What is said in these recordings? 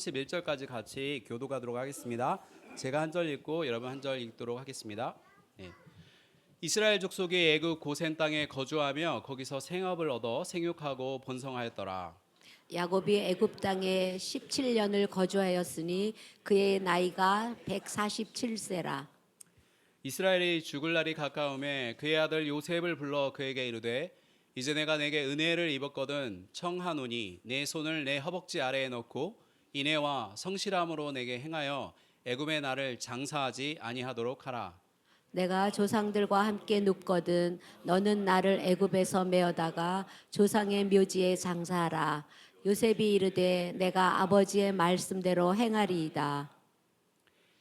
11절까지 같이 교도하도록 하겠습니다. 제가 한 절 읽고 여러분 한 절 읽도록 하겠습니다. 네. 이스라엘 족속이 애굽 고센 땅에 거주하며 거기서 생업을 얻어 생육하고 번성하였더라. 야곱이 애굽 땅에 17년을 거주하였으니 그의 나이가 147세라. 이스라엘이 죽을 날이 가까움에 그의 아들 요셉을 불러 그에게 이르되 이제 내가 내게 은혜를 입었거든 청하노니 내 손을 내 허벅지 아래에 넣고 인애와 성실함으로 내게 행하여 애굽의 나를 장사하지 아니하도록 하라. 내가 조상들과 함께 눕거든 너는 나를 애굽에서 메어다가 조상의 묘지에 장사하라. 요셉이 이르되 내가 아버지의 말씀대로 행하리이다.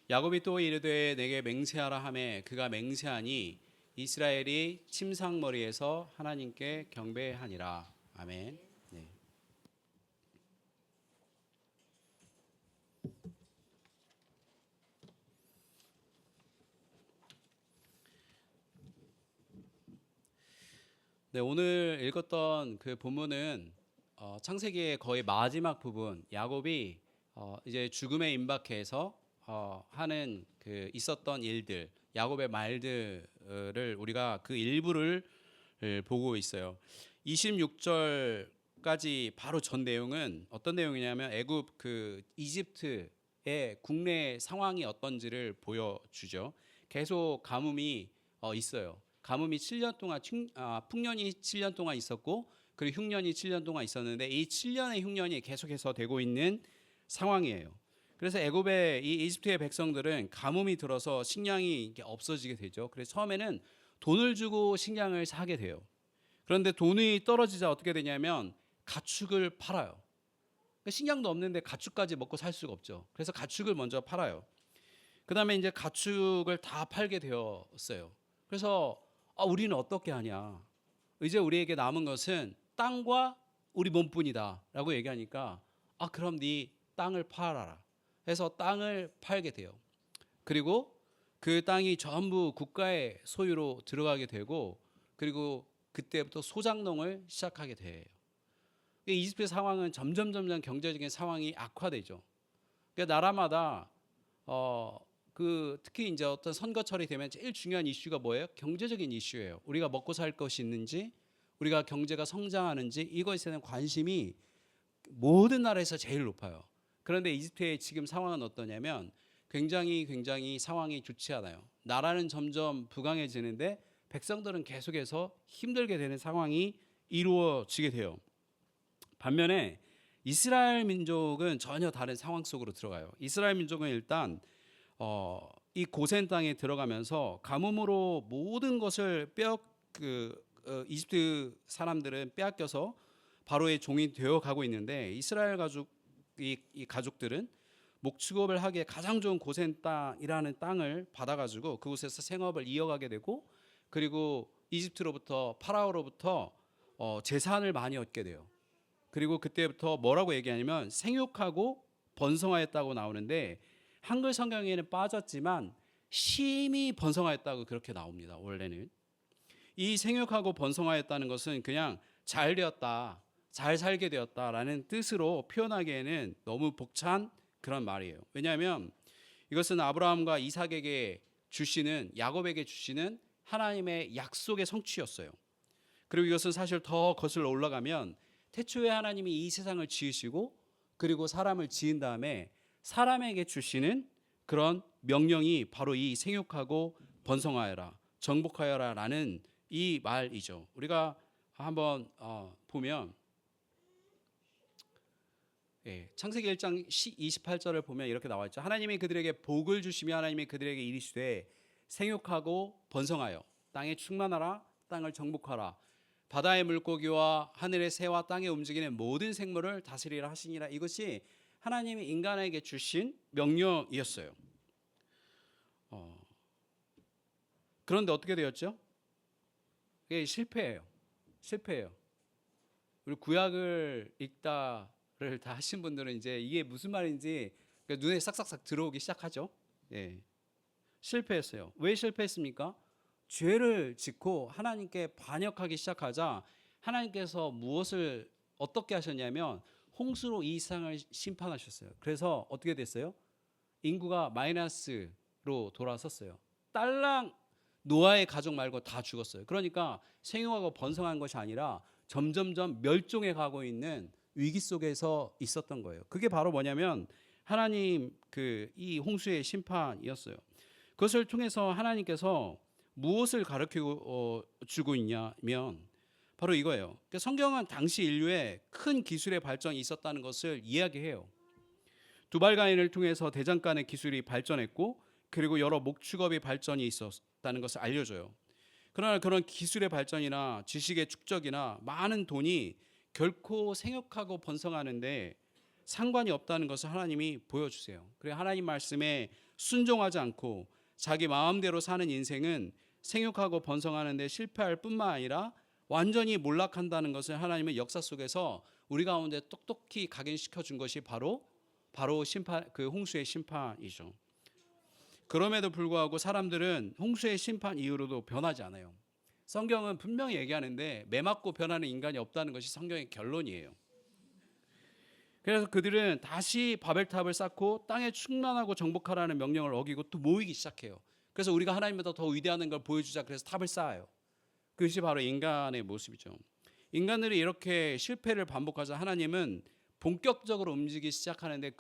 야곱이 또 이르되 내게 맹세하라 하매 그가 맹세하니 이스라엘이 침상머리에서 하나님께 경배하니라. 아멘. 네. 네, 오늘 읽었던 그 본문은 창세기의 거의 마지막 부분, 야곱이 이제 죽음에 임박해서 하는 그 있었던 일들, 야곱의 말들을 우리가 그 일부를 보고 있어요. 26절까지 바로 전 내용은 어떤 내용이냐면 애굽 그 이집트의 국내 상황이 어떤지를 보여주죠. 계속 가뭄이 있어요. 가뭄이 7년 동안 풍년이 7년 동안 있었고 그리고 흉년이 7년 동안 있었는데 이 7년의 흉년이 계속해서 되고 있는 상황이에요. 그래서 애굽의 이 이집트의 백성들은 가뭄이 들어서 식량이 이렇게 없어지게 되죠. 그래서 처음에는 돈을 주고 식량을 사게 돼요. 그런데 돈이 떨어지자 어떻게 되냐면 가축을 팔아요. 식량도 없는데 가축까지 먹고 살 수가 없죠. 그래서 가축을 먼저 팔아요. 그 다음에 이제 가축을 다 팔게 되었어요. 그래서 우리는 어떻게 하냐? 이제 우리에게 남은 것은 땅과 우리 몸뿐이다 라고 얘기하니까 그럼 네 땅을 팔아라 해서 땅을 팔게 돼요. 그리고 그 땅이 전부 국가의 소유로 들어가게 되고 그리고 그때부터 소작농을 시작하게 돼요. 이집트 상황은 점점 경제적인 상황이 악화되죠. 그러니까 나라마다 특히 이제 어떤 선거철이 되면 제일 중요한 이슈가 뭐예요? 경제적인 이슈예요. 우리가 먹고 살 것이 있는지, 우리가 경제가 성장하는지 이것에 대한 관심이 모든 나라에서 제일 높아요. 그런데 이집트의 지금 상황은 어떠냐면 굉장히 상황이 좋지 않아요. 나라는 점점 부강해지는데 백성들은 계속해서 힘들게 되는 상황이 이루어지게 돼요. 반면에 이스라엘 민족은 전혀 다른 상황 속으로 들어가요. 이스라엘 민족은 일단 이 고센 땅에 들어가면서 가뭄으로 모든 것을 이집트 사람들은 빼앗겨서 바로의 종이 되어 가고 있는데 이스라엘 이 가족들은 목축업을 하기에 가장 좋은 고센 땅이라는 땅을 받아가지고 그곳에서 생업을 이어가게 되고 그리고 이집트로부터 파라오로부터 재산을 많이 얻게 돼요. 그리고 그때부터 뭐라고 얘기하냐면 생육하고 번성하였다고 나오는데 한글 성경에는 빠졌지만 심히 번성하였다고 그렇게 나옵니다. 원래는 이 생육하고 번성하였다는 것은 그냥 잘 되었다, 잘 살게 되었다라는 뜻으로 표현하기에는 너무 벅찬 그런 말이에요. 왜냐하면 이것은 아브라함과 이삭에게 주시는 야곱에게 주시는 하나님의 약속의 성취였어요. 그리고 이것은 사실 더 거슬러 올라가면 태초에 하나님이 이 세상을 지으시고 그리고 사람을 지은 다음에 사람에게 주시는 그런 명령이 바로 이 생육하고 번성하여라, 정복하여라라는 이 말이죠. 우리가 한번 보면 창세기 1장 28절을 보면 이렇게 나와 있죠. 하나님이 그들에게 복을 주시며 하나님이 그들에게 이르시되 생육하고 번성하여 땅에 충만하라, 땅을 정복하라, 바다의 물고기와 하늘의 새와 땅에 움직이는 모든 생물을 다스리라 하시니라. 이것이 하나님이 인간에게 주신 명령이었어요. 그런데 어떻게 되었죠? 그게 실패예요. 우리 구약을 읽다를 다 하신 분들은 이제 이게 무슨 말인지 눈에 싹싹 들어오기 시작하죠. 실패했어요. 왜 실패했습니까? 죄를 짓고 하나님께 반역하기 시작하자 하나님께서 무엇을 어떻게 하셨냐면 홍수로 이 세상을 심판하셨어요. 그래서 어떻게 됐어요? 인구가 마이너스로 돌아섰어요. 딸랑 노아의 가족 말고 다 죽었어요. 그러니까 생육하고 번성한 것이 아니라 점점점 멸종해 가고 있는 위기 속에서 있었던 거예요. 그게 바로 뭐냐면 하나님 이 홍수의 심판이었어요. 그것을 통해서 하나님께서 무엇을 가르치고 주고 있냐면 바로 이거예요. 그러니까 성경은 당시 인류의 큰 기술의 발전이 있었다는 것을 이야기해요. 두발가인을 통해서 대장간의 기술이 발전했고 그리고 여러 목축업의 발전이 있었다는 것을 알려줘요. 그러나 그런 기술의 발전이나 지식의 축적이나 많은 돈이 결코 생육하고 번성하는데 상관이 없다는 것을 하나님이 보여주세요. 그래 하나님 말씀에 순종하지 않고 자기 마음대로 사는 인생은 생육하고 번성하는데 실패할 뿐만 아니라 완전히 몰락한다는 것을 하나님의 역사 속에서 우리 가운데 똑똑히 각인시켜 준 것이 바로 심판, 그 홍수의 심판이죠. 그럼에도 불구하고 사람들은 홍수의 심판 이후로도 변하지 않아요. 성경은 분명히 얘기하는데 매 맞고 변하는 인간이 없다는 것이 성경의 결론이에요. 그래서 그들은 다시 바벨탑을 쌓고 땅에 충만하고 정복하라는 명령을 어기고 또 모이기 시작해요. 그래서 우리가 하나님보다 더 위대한 걸 보여주자 그래서 탑을 쌓아요. 그것이 바로 인간의 모습이죠. 인간들이 이렇게 실패를 반복하자 하나님은 본격적으로 움직이기 시작하는데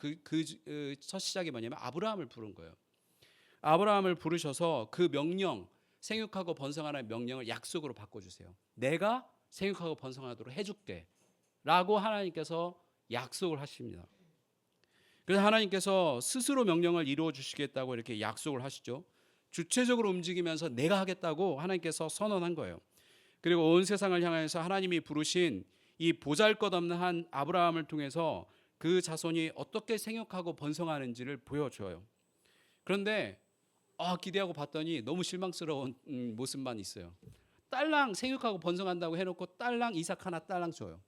첫 시작이 뭐냐면 아브라함을 부른 거예요. 아브라함을 부르셔서 그 명령, 생육하고 번성하라는 명령을 약속으로 바꿔주세요. 내가 생육하고 번성하도록 해줄게 라고 하나님께서 약속을 하십니다. 그래서 하나님께서 스스로 명령을 이루어 주시겠다고 이렇게 약속을 하시죠. 주체적으로 움직이면서 내가 하겠다고 하나님께서 선언한 거예요. 그리고 온 세상을 향해서 하나님이 부르신 이 보잘것없는 한 아브라함을 통해서 그 자손이 어떻게 생육하고 번성하는지를 보여줘요. 그런데 기대하고 봤더니 너무 실망스러운 모습만 있어요. 딸랑 생육하고 번성한다고 해놓고 딸랑 이삭 하나 딸랑 줘요.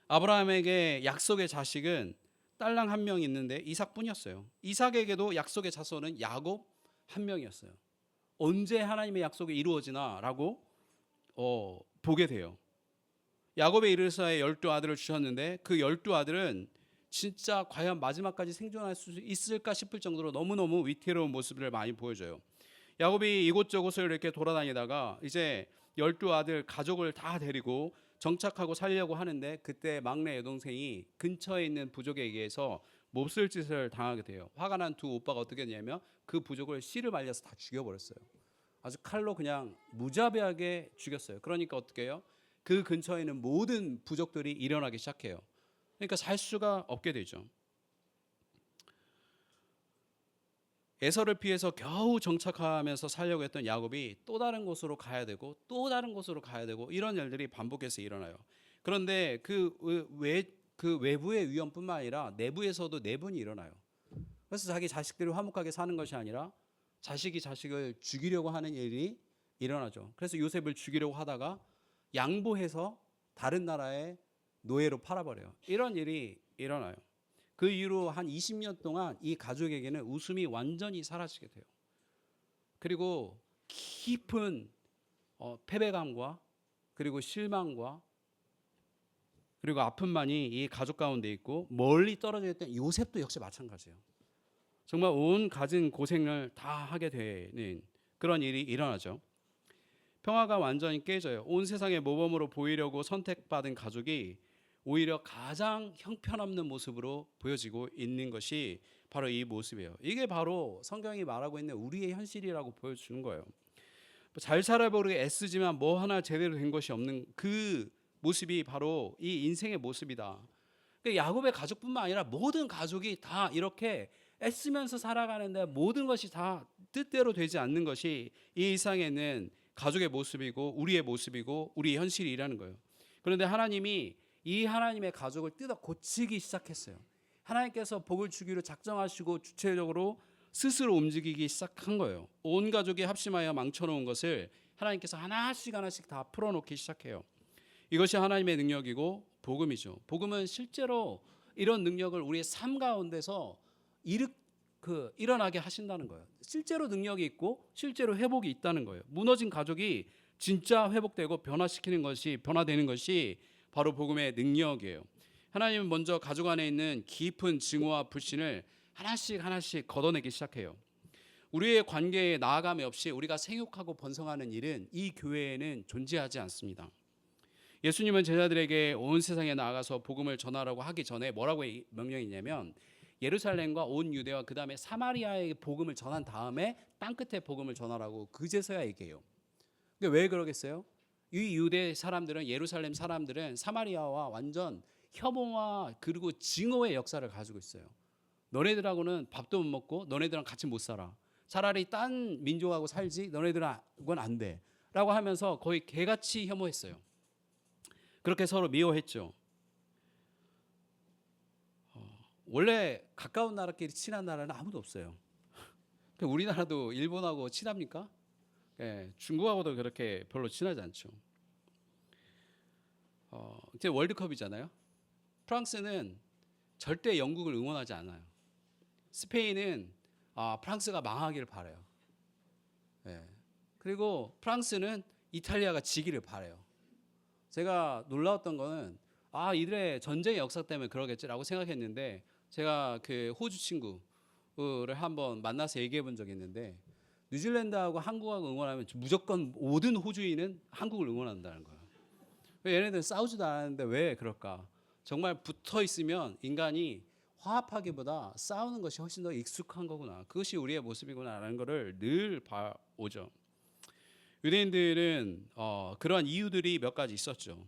아브라함에게 약속의 자식은 딸랑 한 명 있는데 이삭뿐이었어요. 이삭에게도 약속의 자손은 야곱 한 명이었어요. 언제 하나님의 약속이 이루어지나라고 보게 돼요. 야곱의 이르사에 12아들을 주셨는데 그 12아들은 진짜 과연 마지막까지 생존할 수 있을까 싶을 정도로 너무너무 위태로운 모습을 많이 보여줘요. 야곱이 이곳저곳을 이렇게 돌아다니다가 이제 12아들 가족을 다 데리고 정착하고 살려고 하는데 그때 막내 여동생이 근처에 있는 부족에 의해서 몹쓸 짓을 당하게 돼요. 화가 난 두 오빠가 어떻게 했냐면 그 부족을 씨를 말려서 다 죽여버렸어요. 아주 칼로 그냥 무자비하게 죽였어요. 그러니까 어떻게 해요? 그 근처에 있는 모든 부족들이 일어나기 시작해요. 그러니까 살 수가 없게 되죠. 에서를 피해서 겨우 정착하면서 살려고 했던 야곱이 또 다른 곳으로 가야 되고 또 다른 곳으로 가야 되고 이런 일들이 반복해서 일어나요. 그런데 그 외부의 위험뿐만 아니라 내부에서도 내분이 일어나요. 그래서 자기 자식들이 화목하게 사는 것이 아니라 자식이 자식을 죽이려고 하는 일이 일어나죠. 그래서 요셉을 죽이려고 하다가 양보해서 다른 나라의 노예로 팔아버려요. 이런 일이 일어나요. 그 이후로 한 20년 동안 이 가족에게는 웃음이 완전히 사라지게 돼요. 그리고 깊은 패배감과 그리고 실망과 그리고 아픔만이 이 가족 가운데 있고 멀리 떨어져 있던 요셉도 역시 마찬가지예요. 정말 온 가진 고생을 다 하게 되는 그런 일이 일어나죠. 평화가 완전히 깨져요. 온 세상의 모범으로 보이려고 선택받은 가족이 오히려 가장 형편없는 모습으로 보여지고 있는 것이 바로 이 모습이에요. 이게 바로 성경이 말하고 있는 우리의 현실이라고 보여주는 거예요. 잘 살아보려고 애쓰지만 뭐 하나 제대로 된 것이 없는 그 모습이 바로 이 인생의 모습이다. 그러니까 야곱의 가족뿐만 아니라 모든 가족이 다 이렇게 애쓰면서 살아가는데 모든 것이 다 뜻대로 되지 않는 것이 이 이상에는 가족의 모습이고 우리의 모습이고 우리의 현실이라는 거예요. 그런데 하나님이 이 하나님의 가족을 뜯어 고치기 시작했어요. 하나님께서 복을 주기로 작정하시고 주체적으로 스스로 움직이기 시작한 거예요. 온 가족이 합심하여 망쳐놓은 것을 하나님께서 하나씩 하나씩 다 풀어놓기 시작해요. 이것이 하나님의 능력이고 복음이죠. 복음은 실제로 이런 능력을 우리의 삶 가운데서 일어나게 하신다는 거예요. 실제로 능력이 있고 실제로 회복이 있다는 거예요. 무너진 가족이 진짜 회복되고 변화되는 것이 바로 복음의 능력이에요. 하나님은 먼저 가족 안에 있는 깊은 증오와 불신을 하나씩 하나씩 걷어내기 시작해요. 우리의 관계에 나아감이 없이 우리가 생육하고 번성하는 일은 이 교회에는 존재하지 않습니다. 예수님은 제자들에게 온 세상에 나아가서 복음을 전하라고 하기 전에 뭐라고 명령이냐면 예루살렘과 온 유대와 그 다음에 사마리아에 복음을 전한 다음에 땅끝에 복음을 전하라고 그제서야 얘기해요. 근데 왜 그러겠어요? 이 유대 사람들은, 예루살렘 사람들은 사마리아와 완전 혐오와 그리고 증오의 역사를 가지고 있어요. 너네들하고는 밥도 못 먹고 너네들랑 같이 못 살아. 차라리 딴 민족하고 살지 너네들하고는 안 돼. 라고 하면서 거의 개같이 혐오했어요. 그렇게 서로 미워했죠. 원래 가까운 나라끼리 친한 나라는 아무도 없어요. 우리나라도 일본하고 친합니까? 예, 중국하고도 그렇게 별로 친하지 않죠. 이제 월드컵이잖아요. 프랑스는 절대 영국을 응원하지 않아요. 스페인은 프랑스가 망하기를 바라요. 예. 그리고 프랑스는 이탈리아가 지기를 바라요. 제가 놀라웠던 거는 이들의 전쟁의 역사 때문에 그러겠지라고 생각했는데 제가 그 호주 친구를 한번 만나서 얘기해 본 적이 있는데 뉴질랜드하고 한국하고 응원하면 무조건 모든 호주인은 한국을 응원한다는 거예요. 얘네들은 싸우지도 않았는데 왜 그럴까? 정말 붙어 있으면 인간이 화합하기보다 싸우는 것이 훨씬 더 익숙한 거구나. 그것이 우리의 모습이구나라는 것을 늘 봐오죠. 유대인들은 그러한 이유들이 몇 가지 있었죠.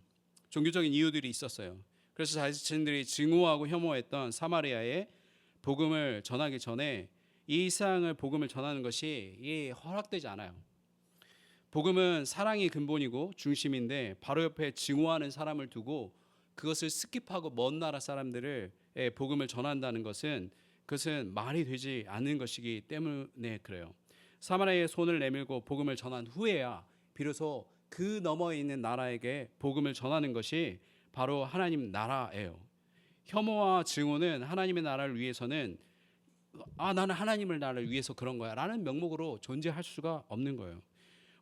종교적인 이유들이 있었어요. 그래서 자신들이 증오하고 혐오했던 사마리아에 복음을 전하기 전에 이 세상을 복음을 전하는 것이 허락되지 않아요. 복음은 사랑이 근본이고 중심인데 바로 옆에 증오하는 사람을 두고 그것을 스킵하고 먼 나라 사람들을 복음을 전한다는 것은 그것은 말이 되지 않는 것이기 때문에 그래요. 사마리아에 손을 내밀고 복음을 전한 후에야 비로소 그 너머에 있는 나라에게 복음을 전하는 것이 바로 하나님 나라예요. 혐오와 증오는 하나님의 나라를 위해서는 나는 하나님의 나라를 위해서 그런 거야 라는 명목으로 존재할 수가 없는 거예요.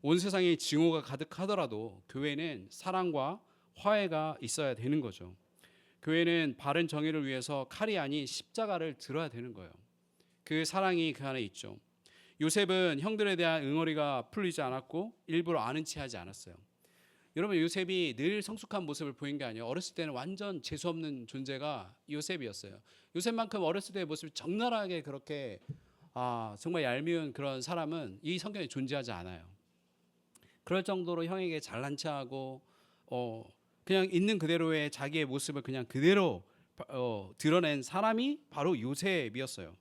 온 세상에 증오가 가득하더라도 교회는 사랑과 화해가 있어야 되는 거죠. 교회는 바른 정의를 위해서 칼이 아닌 십자가를 들어야 되는 거예요. 그 사랑이 그 안에 있죠. 요셉은 형들에 대한 응어리가 풀리지 않았고 일부러 아는 체 하지 않았어요. 여러분, 요셉이 늘 성숙한 모습을 보인 게 아니에요. 어렸을 때는 완전 재수없는 존재가 요셉이었어요. 요셉만큼 어렸을 때의 모습이 적나라하게 그렇게 정말 얄미운 그런 사람은 이 성경에 존재하지 않아요. 그럴 정도로 형에게 잘난 체하고 그냥 있는 그대로의 자기의 모습을 그냥 그대로 드러낸 사람이 바로 요셉이었어요.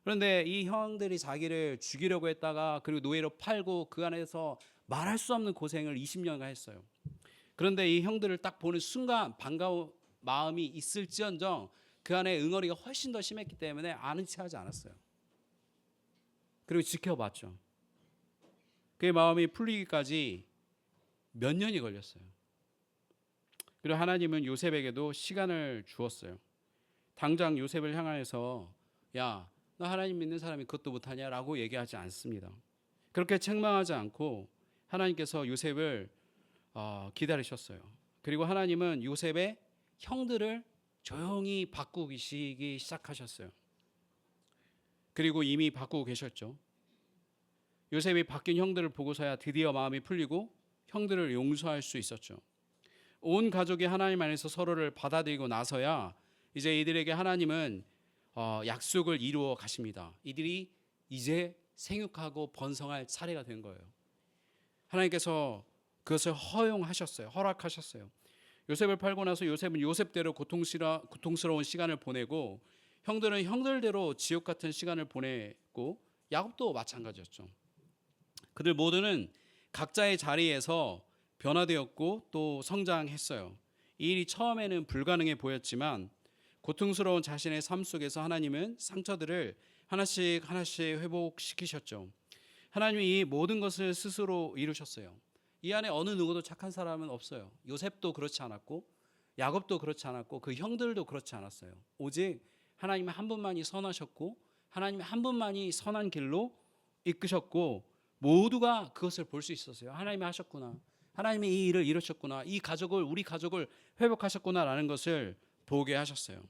그런데 이 형들이 자기를 죽이려고 했다가 그리고 노예로 팔고 그 안에서 말할 수 없는 고생을 20년간 했어요. 그런데 이 형들을 딱 보는 순간 반가운 마음이 있을지언정 그 안에 응어리가 훨씬 더 심했기 때문에 아는 체하지 않았어요. 그리고 지켜봤죠. 그의 마음이 풀리기까지 몇 년이 걸렸어요. 그리고 하나님은 요셉에게도 시간을 주었어요. 당장 요셉을 향하여서 야, 너 하나님 믿는 사람이 그것도 못하냐라고 얘기하지 않습니다. 그렇게 책망하지 않고 하나님께서 요셉을 기다리셨어요. 그리고 하나님은 요셉의 형들을 조용히 바꾸시기 시작하셨어요. 그리고 이미 바꾸고 계셨죠. 요셉이 바뀐 형들을 보고서야 드디어 마음이 풀리고 형들을 용서할 수 있었죠. 온 가족이 하나님 안에서 서로를 받아들이고 나서야 이제 이들에게 하나님은 약속을 이루어 가십니다. 이들이 이제 생육하고 번성할 차례가 된 거예요. 하나님께서 그것을 허용하셨어요. 허락하셨어요. 요셉을 팔고 나서 요셉은 요셉대로 고통스러운 시간을 보내고 형들은 형들대로 지옥 같은 시간을 보내고 야곱도 마찬가지였죠. 그들 모두는 각자의 자리에서 변화되었고 또 성장했어요. 이 일이 처음에는 불가능해 보였지만 고통스러운 자신의 삶 속에서 하나님은 상처들을 하나씩 회복시키셨죠. 하나님이 이 모든 것을 스스로 이루셨어요. 이 안에 어느 누구도 착한 사람은 없어요. 요셉도 그렇지 않았고 야곱도 그렇지 않았고 그 형들도 그렇지 않았어요. 오직 하나님 한 분만이 선하셨고 하나님 한 분만이 선한 길로 이끄셨고 모두가 그것을 볼 수 있었어요. 하나님이 하셨구나. 하나님이 이 일을 이루셨구나. 우리 가족을 회복하셨구나라는 것을 보게 하셨어요.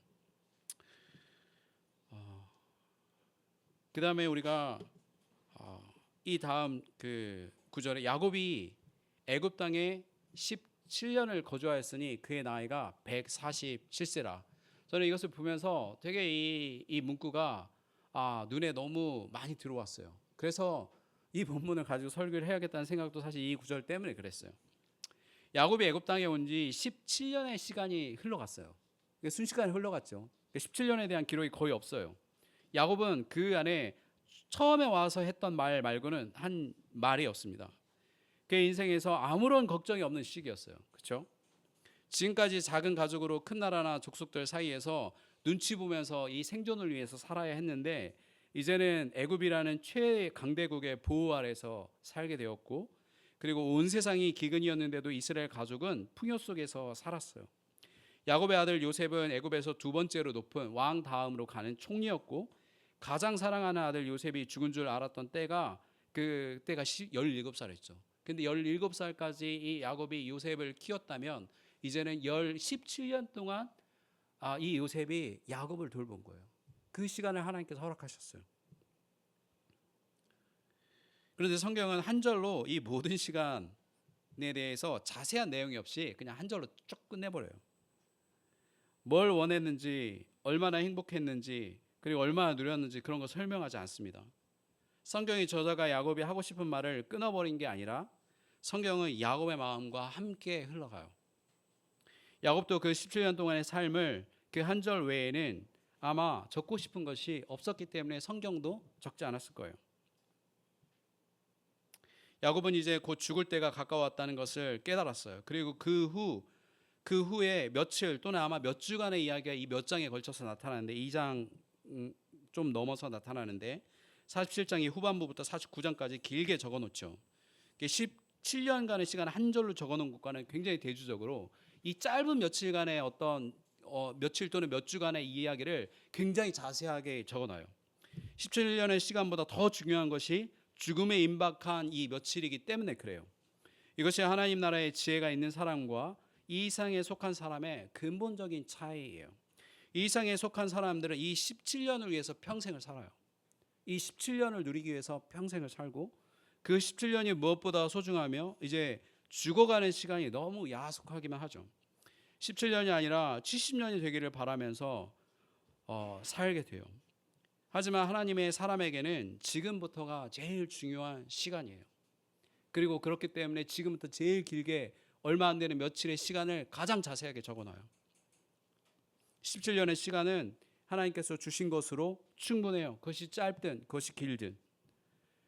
그 다음에 우리가 이 다음 그 구절에 야곱이 애굽 땅에 17년을 거주하였으니 그의 나이가 147세라. 저는 이것을 보면서 되게 이 문구가 눈에 너무 많이 들어왔어요. 그래서 이 본문을 가지고 설교를 해야겠다는 생각도 사실 이 구절 때문에 그랬어요. 야곱이 애굽 땅에 온 지 17년의 시간이 흘러갔어요. 순식간에 흘러갔죠. 17년에 대한 기록이 거의 없어요. 야곱은 그 안에 처음에 와서 했던 말 말고는 한 말이 없습니다. 그의 인생에서 아무런 걱정이 없는 시기였어요. 그렇죠? 지금까지 작은 가족으로 큰 나라나 족속들 사이에서 눈치 보면서 이 생존을 위해서 살아야 했는데 이제는 애굽이라는 최강대국의 보호 아래서 살게 되었고, 그리고 온 세상이 기근이었는데도 이스라엘 가족은 풍요 속에서 살았어요. 야곱의 아들 요셉은 애굽에서 두 번째로 높은 왕 다음으로 가는 총리였고, 가장 사랑하는 아들 요셉이 죽은 줄 알았던 때가 그때가 17살이었죠. 근데 17살까지 이 야곱이 요셉을 키웠다면 이제는 17년 동안 이 요셉이 야곱을 돌본 거예요. 그 시간을 하나님께서 허락하셨어요. 그런데 성경은 한 절로 이 모든 시간에 대해서 자세한 내용이 없이 그냥 한 절로 쭉 끝내버려요. 뭘 원했는지, 얼마나 행복했는지, 그리고 얼마나 누렸는지 그런 거 설명하지 않습니다. 성경의 저자가 야곱이 하고 싶은 말을 끊어버린 게 아니라 성경은 야곱의 마음과 함께 흘러가요. 야곱도 그 17년 동안의 삶을 그 한 절 외에는 아마 적고 싶은 것이 없었기 때문에 성경도 적지 않았을 거예요. 야곱은 이제 곧 죽을 때가 가까웠다는 것을 깨달았어요. 그리고 그 후에 며칠 또는 아마 몇 주간의 이야기가 이 몇 장에 걸쳐서 나타나는데 2장 좀 넘어서 나타나는데 47장의 후반부부터 49장까지 길게 적어놓죠. 17년간의 시간을 한 절로 적어놓은 것과는 굉장히 대조적으로 이 짧은 며칠간의 어떤 며칠 또는 몇 주간의 이야기를 굉장히 자세하게 적어놔요. 17년의 시간보다 더 중요한 것이 죽음에 임박한 이 며칠이기 때문에 그래요. 이것이 하나님 나라의 지혜가 있는 사람과 이 이상에 속한 사람의 근본적인 차이예요. 이 이상에 속한 사람들은 이 17년을 위해서 평생을 살아요. 이 17년을 누리기 위해서 평생을 살고 그 17년이 무엇보다 소중하며 이제 죽어가는 시간이 너무 야속하기만 하죠. 17년이 아니라 70년이 되기를 바라면서 살게 돼요. 하지만 하나님의 사람에게는 지금부터가 제일 중요한 시간이에요. 그리고 그렇기 때문에 지금부터 제일 길게 얼마 안 되는 며칠의 시간을 가장 자세하게 적어놔요. 17년의 시간은 하나님께서 주신 것으로 충분해요. 그것이 짧든 그것이 길든.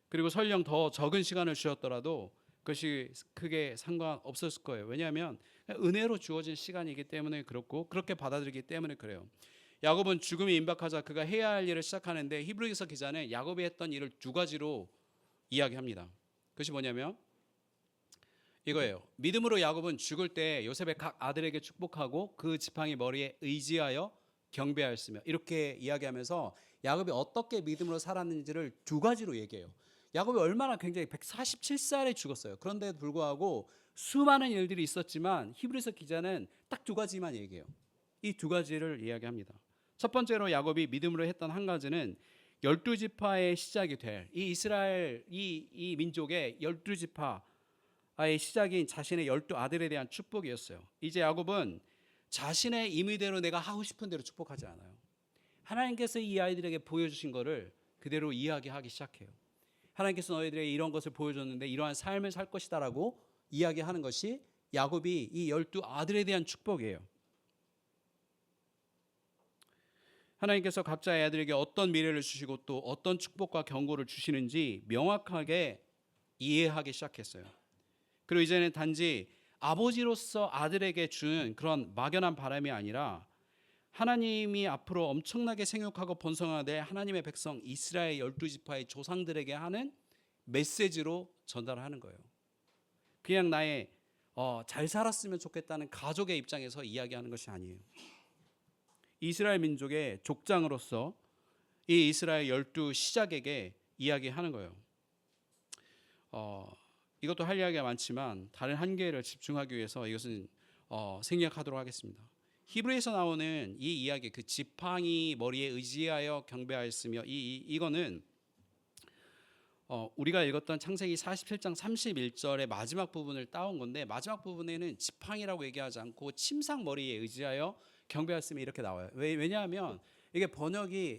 그리고 설령 더 적은 시간을 주셨더라도 그것이 크게 상관없었을 거예요. 왜냐하면 은혜로 주어진 시간이기 때문에 그렇고 그렇게 받아들이기 때문에 그래요. 야곱은 죽음이 임박하자 그가 해야 할 일을 시작하는데 히브리서 기자는 야곱이 했던 일을 두 가지로 이야기합니다. 그것이 뭐냐면 이거예요. 믿음으로 야곱은 죽을 때 요셉의 각 아들에게 축복하고 그 지팡이 머리에 의지하여 경배하였으며, 이렇게 이야기하면서 야곱이 어떻게 믿음으로 살았는지를 두 가지로 얘기해요. 야곱이 얼마나 굉장히 147살에 죽었어요. 그런데도 불구하고 수많은 일들이 있었지만 히브리서 기자는 딱 두 가지만 얘기해요. 이 두 가지를 이야기합니다. 첫 번째로 야곱이 믿음으로 했던 한 가지는 12지파의 시작이 될 이 이스라엘 이 민족의 12지파의 시작인 자신의 12아들에 대한 축복이었어요. 이제 야곱은 자신의 임의대로 내가 하고 싶은 대로 축복하지 않아요. 하나님께서 이 아이들에게 보여주신 것을 그대로 이야기하기 시작해요. 하나님께서 너희들에게 이런 것을 보여줬는데 이러한 삶을 살 것이다라고 이야기하는 것이 야곱이 이 12아들에 대한 축복이에요. 하나님께서 각자의 아들에게 어떤 미래를 주시고 또 어떤 축복과 경고를 주시는지 명확하게 이해하기 시작했어요. 그리고 이제는 단지 아버지로서 아들에게 주는 그런 막연한 바람이 아니라 하나님이 앞으로 엄청나게 생육하고 번성하되 하나님의 백성 이스라엘 12지파의 조상들에게 하는 메시지로 전달하는 거예요. 그냥 나의 잘 살았으면 좋겠다는 가족의 입장에서 이야기하는 것이 아니에요. 이스라엘 민족의 족장으로서 이 이스라엘 12시작에게 이야기하는 거예요. 이것도 할 이야기가 많지만 다른 한 개를 집중하기 위해서 이것은 생략하도록 하겠습니다. 히브리에서 나오는 이 이야기, 그 지팡이 머리에 의지하여 경배하였으며 이거는 우리가 읽었던 창세기 47장 31절의 마지막 부분을 따온 건데, 마지막 부분에는 지팡이라고 얘기하지 않고 침상 머리에 의지하여 경배하였으며 이렇게 나와요. 왜냐하면 이게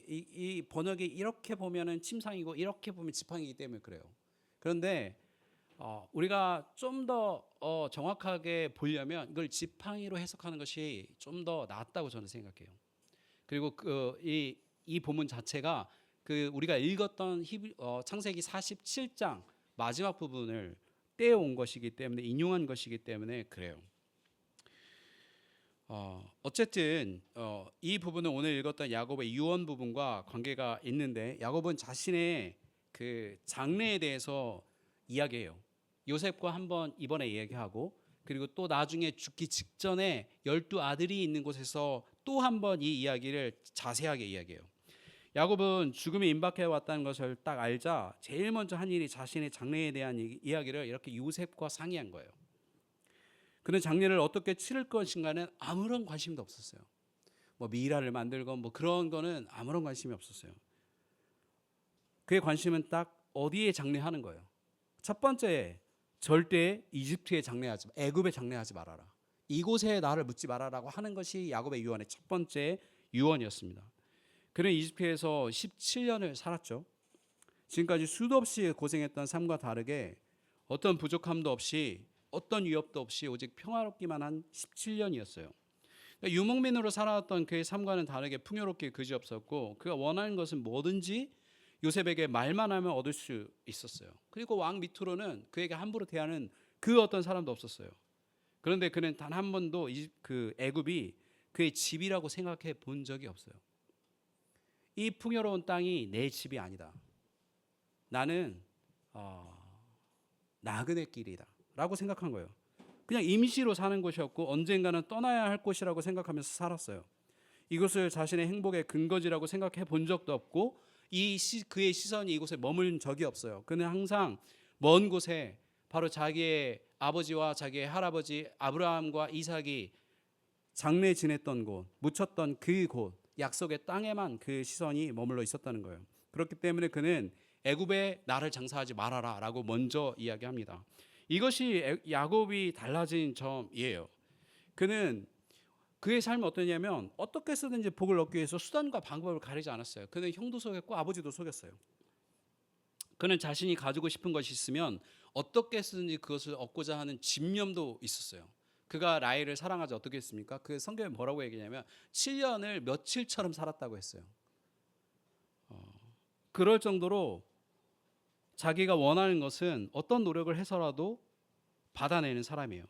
이 번역이 이렇게 보면은 침상이고 이렇게 보면 지팡이이기 때문에 그래요. 그런데 우리가 좀 더 정확하게 보려면 이걸 지팡이로 해석하는 것이 좀 더 낫다고 저는 생각해요. 그리고 이 본문 자체가 그 우리가 읽었던 창세기 47장 마지막 부분을 떼어온 것이기 때문에, 인용한 것이기 때문에 그래요. 어쨌든 이 부분은 오늘 읽었던 야곱의 유언 부분과 관계가 있는데, 야곱은 자신의 그 장래에 대해서 이야기해요. 요셉과 한번 이번에 이야기하고, 그리고 또 나중에 죽기 직전에 12아들이 있는 곳에서 또 한번 이 이야기를 자세하게 이야기해요. 야곱은 죽음이 임박해 왔다는 것을 딱 알자 제일 먼저 한 일이 자신의 장래에 대한 이야기를 이렇게 요셉과 상의한 거예요. 그는 장래를 어떻게 치를 것인가는 아무런 관심도 없었어요. 뭐 미라를 만들건 뭐 그런 거는 아무런 관심이 없었어요. 그의 관심은 딱 어디에 장래하는 거예요. 첫 번째, 절대 이집트에 장래하지, 애굽에 장래하지 말아라. 이곳에 나를 묻지 말아라고 하는 것이 야곱의 유언의 첫 번째 유언이었습니다. 그는 이집트에서 17년을 살았죠. 지금까지 수도 없이 고생했던 삶과 다르게 어떤 부족함도 없이 어떤 위협도 없이 오직 평화롭기만 한 17년이었어요. 그러니까 유목민으로 살아왔던 그의 삶과는 다르게 풍요롭게 그지없었고, 그가 원하는 것은 뭐든지 요셉에게 말만 하면 얻을 수 있었어요. 그리고 왕 밑으로는 그에게 함부로 대하는 그 어떤 사람도 없었어요. 그런데 그는 단 한 번도 그 애굽이 그의 집이라고 생각해 본 적이 없어요. 이 풍요로운 땅이 내 집이 아니다. 나는 나그네 길이다 라고 생각한 거예요. 그냥 임시로 사는 곳이었고 언젠가는 떠나야 할 곳이라고 생각하면서 살았어요. 이곳을 자신의 행복의 근거지라고 생각해 본 적도 없고, 그의 시선이 이곳에 머문 적이 없어요. 그는 항상 먼 곳에 바로 자기의 아버지와 자기의 할아버지 아브라함과 이삭이 장래 지냈던 곳, 묻혔던 그 곳, 약속의 땅에만 그 시선이 머물러 있었다는 거예요. 그렇기 때문에 그는 애굽에 나를 장사하지 말아라 라고 먼저 이야기합니다. 이것이 야곱이 달라진 점이에요. 그는 그의 삶이 어떠냐면 어떻게 쓰든지 복을 얻기 위해서 수단과 방법을 가리지 않았어요. 그는 형도 속였고 아버지도 속였어요. 그는 자신이 가지고 싶은 것이 있으면 어떻게 쓰든지 그것을 얻고자 하는 집념도 있었어요. 그가 라헬을 사랑하지 어떻게 했습니까? 그 성경에 뭐라고 얘기냐면 7년을 며칠처럼 살았다고 했어요. 그럴 정도로 자기가 원하는 것은 어떤 노력을 해서라도 받아내는 사람이에요.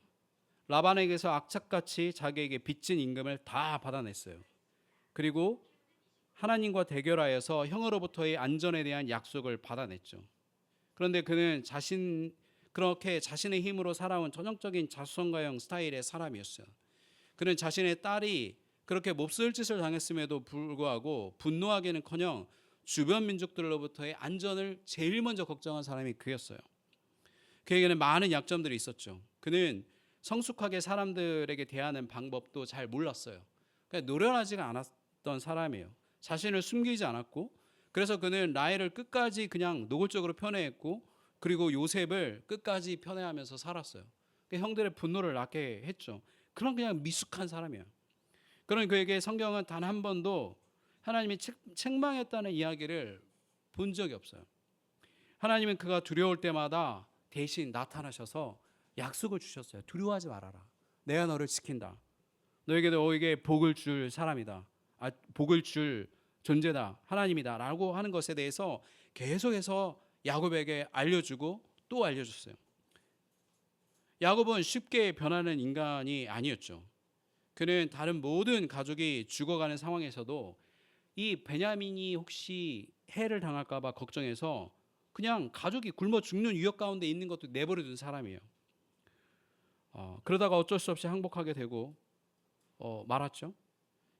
라반에게서 악착같이 자기에게 빚진 임금을 다 받아냈어요. 그리고 하나님과 대결하여서 형으로부터의 안전에 대한 약속을 받아냈죠. 그런데 그는 그렇게 자신의 힘으로 살아온 전형적인 자수성가형 스타일의 사람이었어요. 그는 자신의 딸이 그렇게 몹쓸 짓을 당했음에도 불구하고 분노하기는커녕 주변 민족들로부터의 안전을 제일 먼저 걱정한 사람이 그였어요. 그에게는 많은 약점들이 있었죠. 그는 성숙하게 사람들에게 대하는 방법도 잘 몰랐어요. 그러니까 노련하지가 않았던 사람이에요. 자신을 숨기지 않았고, 그래서 그는 라헬을 끝까지 그냥 노골적으로 편애했고, 그리고 요셉을 끝까지 편애하면서 살았어요. 그러니까 형들의 분노를 낳게 했죠. 그런 그냥 미숙한 사람이에요. 그런 그에게 성경은 단 한 번도 하나님이 책망했다는 이야기를 본 적이 없어요. 하나님은 그가 두려울 때마다 대신 나타나셔서 약속을 주셨어요. 두려워하지 말아라. 내가 너를 지킨다. 너에게 복을 줄 사람이다. 복을 줄 존재다. 하나님이다. 라고 하는 것에 대해서 계속해서 야곱에게 알려주고 또 알려줬어요. 야곱은 쉽게 변하는 인간이 아니었죠. 그는 다른 모든 가족이 죽어가는 상황에서도 이 베냐민이 혹시 해를 당할까 봐 걱정해서 그냥 가족이 굶어 죽는 위협 가운데 있는 것도 내버려둔 사람이에요. 그러다가 어쩔 수 없이 항복하게 되고 말았죠.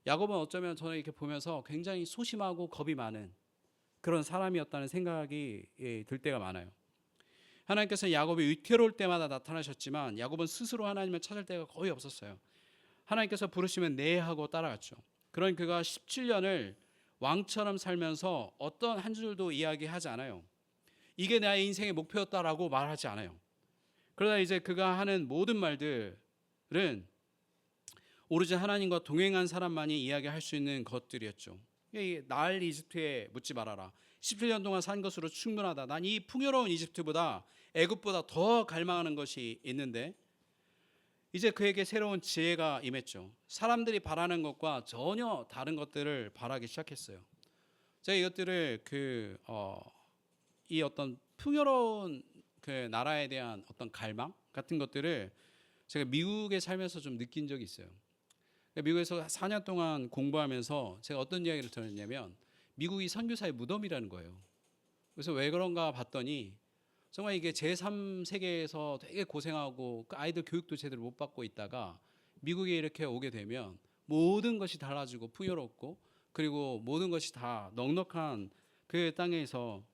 야곱은 어쩌면 저는 이렇게 보면서 굉장히 소심하고 겁이 많은 그런 사람이었다는 생각이 들 때가 많아요. 하나님께서 야곱이 위태로울 때마다 나타나셨지만 야곱은 스스로 하나님을 찾을 때가 거의 없었어요. 하나님께서 부르시면 네 하고 따라갔죠. 그런 그가 17년을 왕처럼 살면서 어떤 한 줄도 이야기하지 않아요. 이게 나의 인생의 목표였다라고 말하지 않아요. 그러다 이제 그가 하는 모든 말들은 오로지 하나님과 동행한 사람만이 이야기할 수 있는 것들이었죠. 날 이집트에 묻지 말아라. 17년 동안 산 것으로 충분하다. 난 이 풍요로운 이집트보다 애굽보다 더 갈망하는 것이 있는데, 이제 그에게 새로운 지혜가 임했죠. 사람들이 바라는 것과 전혀 다른 것들을 바라기 시작했어요. 제가 이것들을 이 어떤 풍요로운 그 나라에 대한 어떤 갈망 같은 것들을 제가 미국에 살면서 좀 느낀 적이 있어요. 미국에서 4년 동안 공부하면서 제가 어떤 이야기를 들었냐면 미국이 선교사의 무덤이라는 거예요. 그래서 왜 그런가 봤더니 정말 이게 제3세계에서 되게 고생하고 그 아이들 교육도 제대로 못 받고 있다가 미국에 이렇게 오게 되면 모든 것이 달라지고 풍요롭고 그리고 모든 것이 다 넉넉한 그 땅에서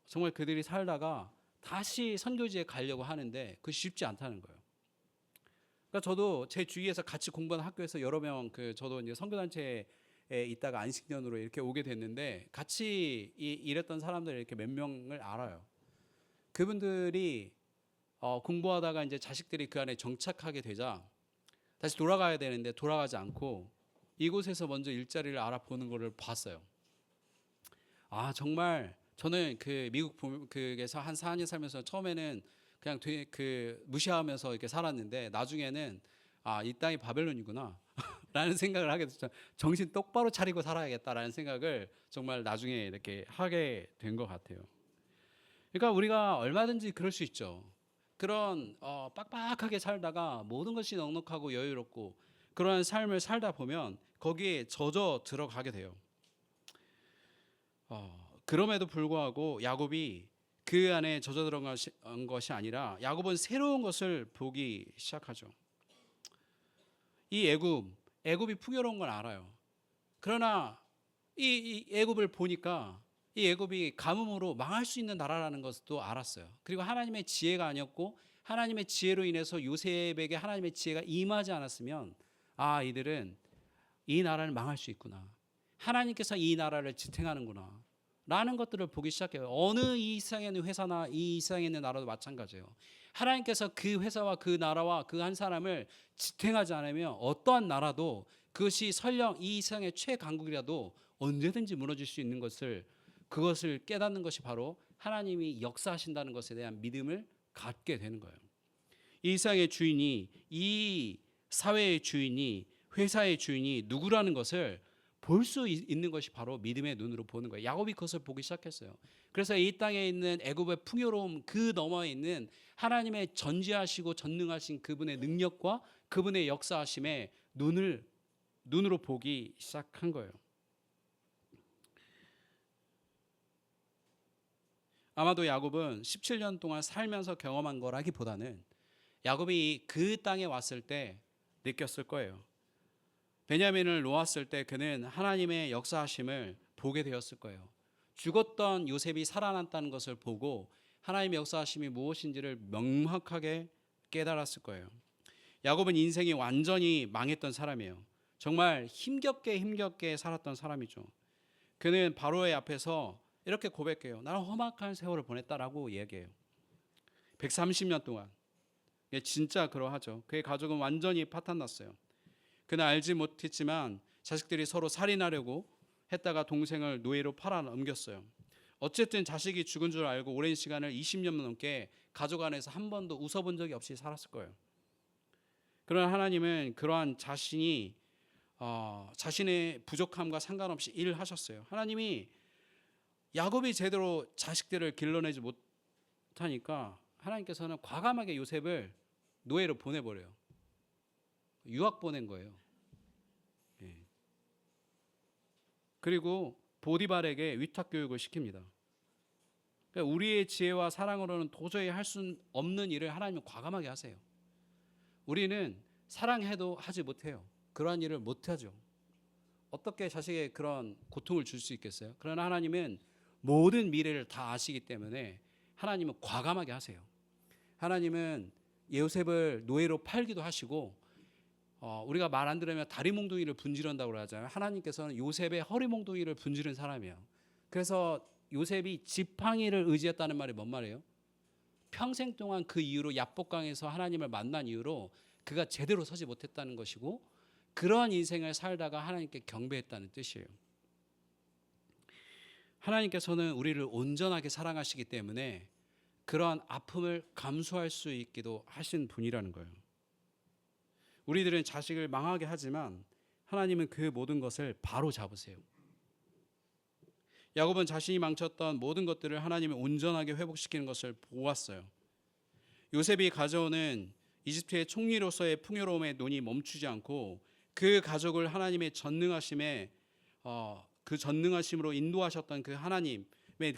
정말 그들이 살다가 다시 선교지에 가려고 하는데 그 쉽지 않다는 거예요. 그러니까 저도 제 주위에서 같이 공부하는 학교에서 여러 명 저도 이제 선교단체에 있다가 안식년으로 이렇게 오게 됐는데 같이 일했던 사람들 이렇게 몇 명을 알아요. 그분들이 공부하다가 이제 자식들이 그 안에 정착하게 되자 다시 돌아가야 되는데 돌아가지 않고 이곳에서 먼저 일자리를 알아보는 것을 봤어요. 아, 정말 저는 그 미국 그에서 한 4년 살면서 처음에는 그냥 되게 무시하면서 이렇게 살았는데 나중에는 이 땅이 바벨론이구나 라는 생각을 하게 됐죠. 정신 똑바로 차리고 살아야겠다라는 생각을 정말 나중에 이렇게 하게 된 것 같아요. 그러니까 우리가 얼마든지 그럴 수 있죠. 그런 빡빡하게 살다가 모든 것이 넉넉하고 여유롭고 그러한 삶을 살다 보면 거기에 젖어 들어가게 돼요. 그럼에도 불구하고 야곱이 그 안에 젖어 들어간 것이 아니라 야곱은 새로운 것을 보기 시작하죠. 이 애굽이 풍요로운 걸 알아요. 그러나 이 애굽을 보니까 이 애굽이 가뭄으로 망할 수 있는 나라라는 것도 알았어요. 그리고 하나님의 지혜가 아니었고 하나님의 지혜로 인해서 요셉에게 하나님의 지혜가 임하지 않았으면 이들은 이 나라를 망할 수 있구나. 하나님께서 이 나라를 지탱하는구나. 라는 것들을 보기 시작해요. 어느 이 세상에 있는 회사나 이 세상에 있는 나라도 마찬가지예요. 하나님께서 그 회사와 그 나라와 그 한 사람을 지탱하지 않으면 어떠한 나라도 그것이 설령 이 세상의 최강국이라도 언제든지 무너질 수 있는 그것을 깨닫는 것이 바로 하나님이 역사하신다는 것에 대한 믿음을 갖게 되는 거예요. 이 세상의 주인이, 이 사회의 주인이, 회사의 주인이 누구라는 것을 볼 수 있는 것이 바로 믿음의 눈으로 보는 거예요. 야곱이 그것을 보기 시작했어요. 그래서 이 땅에 있는 애굽의 풍요로움 그 너머에 있는 하나님의 전지하시고 전능하신 그분의 능력과 그분의 역사하심에 눈으로 보기 시작한 거예요. 아마도 야곱은 17년 동안 살면서 경험한 거라기보다는 야곱이 그 땅에 왔을 때 느꼈을 거예요. 베냐민을 놓았을 때 그는 하나님의 역사하심을 보게 되었을 거예요. 죽었던 요셉이 살아났다는 것을 보고 하나님의 역사하심이 무엇인지를 명확하게 깨달았을 거예요. 야곱은 인생이 완전히 망했던 사람이에요. 정말 힘겹게 살았던 사람이죠. 그는 바로의 앞에서 이렇게 고백해요. 나는 험악한 세월을 보냈다라고 얘기해요. 130년 동안. 진짜 그러하죠. 그의 가족은 완전히 파탄났어요. 그는 알지 못했지만 자식들이 서로 살인하려고 했다가 동생을 노예로 팔아 넘겼어요. 어쨌든 자식이 죽은 줄 알고 오랜 시간을 20년 넘게 가족 안에서 한 번도 웃어본 적이 없이 살았을 거예요. 그러나 하나님은 그러한 자신의 부족함과 상관없이 일하셨어요. 하나님이 야곱이 제대로 자식들을 길러내지 못하니까 하나님께서는 과감하게 요셉을 노예로 보내버려요. 유학 보낸 거예요. 그리고 보디발에게 위탁 교육을 시킵니다. 그러니까 우리의 지혜와 사랑으로는 도저히 할 수 없는 일을 하나님은 과감하게 하세요. 우리는 사랑해도 하지 못해요. 그러한 일을 못하죠. 어떻게 자식에게 그런 고통을 줄 수 있겠어요? 그러나 하나님은 모든 미래를 다 아시기 때문에 하나님은 과감하게 하세요. 하나님은 요셉을 노예로 팔기도 하시고 우리가 말 안 들으면 다리 몽둥이를 분지른다고 하잖아요. 하나님께서는 요셉의 허리 몽둥이를 분지른 사람이에요. 그래서 요셉이 지팡이를 의지했다는 말이 뭔 말이에요? 평생 동안 그 이후로 야복강에서 하나님을 만난 이후로 그가 제대로 서지 못했다는 것이고, 그러한 인생을 살다가 하나님께 경배했다는 뜻이에요. 하나님께서는 우리를 온전하게 사랑하시기 때문에 그러한 아픔을 감수할 수 있기도 하신 분이라는 거예요. 우리들은 자식을 망하게 하지만 하나님은 그 모든 것을 바로 잡으세요. 야곱은 자신이 망쳤던 모든 것들을 하나님이 온전하게 회복시키는 것을 보았어요. 요셉이 가져오는 이집트의 총리로서의 풍요로움에 눈이 멈추지 않고 그 가족을 하나님의 전능하심에 그 전능하심으로 인도하셨던 그 하나님의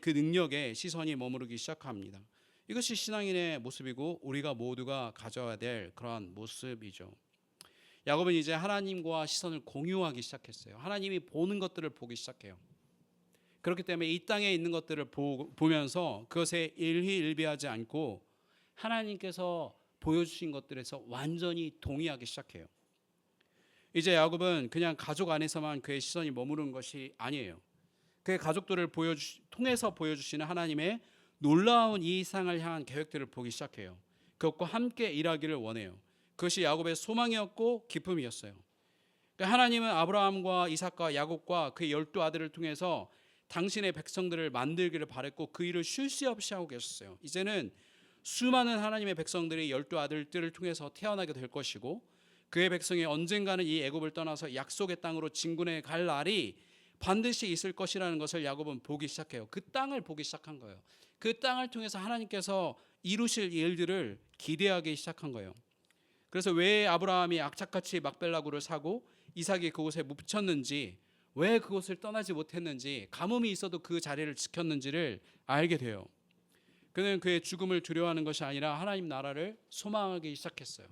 그 능력에 시선이 머무르기 시작합니다. 이것이 신앙인의 모습이고 우리가 모두가 가져야 될 그러한 모습이죠. 야곱은 이제 하나님과 시선을 공유하기 시작했어요. 하나님이 보는 것들을 보기 시작해요. 그렇기 때문에 이 땅에 있는 것들을 보면서 그것에 일희일비하지 않고 하나님께서 보여주신 것들에서 완전히 동의하기 시작해요. 이제 야곱은 그냥 가족 안에서만 그의 시선이 머무르는 것이 아니에요. 그의 가족들을 통해서 보여주시는 하나님의 놀라운 이 이상을 향한 계획들을 보기 시작해요. 그것과 함께 일하기를 원해요. 그것이 야곱의 소망이었고 기쁨이었어요. 그러니까 하나님은 아브라함과 이삭과 야곱과 그의 12아들을 통해서 당신의 백성들을 만들기를 바랬고 그 일을 쉴 새 없이 하고 계셨어요. 이제는 수많은 하나님의 백성들이 12아들들을 통해서 태어나게 될 것이고 그의 백성이 언젠가는 이 애굽을 떠나서 약속의 땅으로 진군해 갈 날이 반드시 있을 것이라는 것을 야곱은 보기 시작해요. 그 땅을 보기 시작한 거예요. 그 땅을 통해서 하나님께서 이루실 일들을 기대하기 시작한 거예요. 그래서 왜 아브라함이 악착같이 막벨라구를 사고 이삭이 그곳에 묻혔는지, 왜 그곳을 떠나지 못했는지, 가뭄이 있어도 그 자리를 지켰는지를 알게 돼요. 그는 그의 죽음을 두려워하는 것이 아니라 하나님 나라를 소망하기 시작했어요.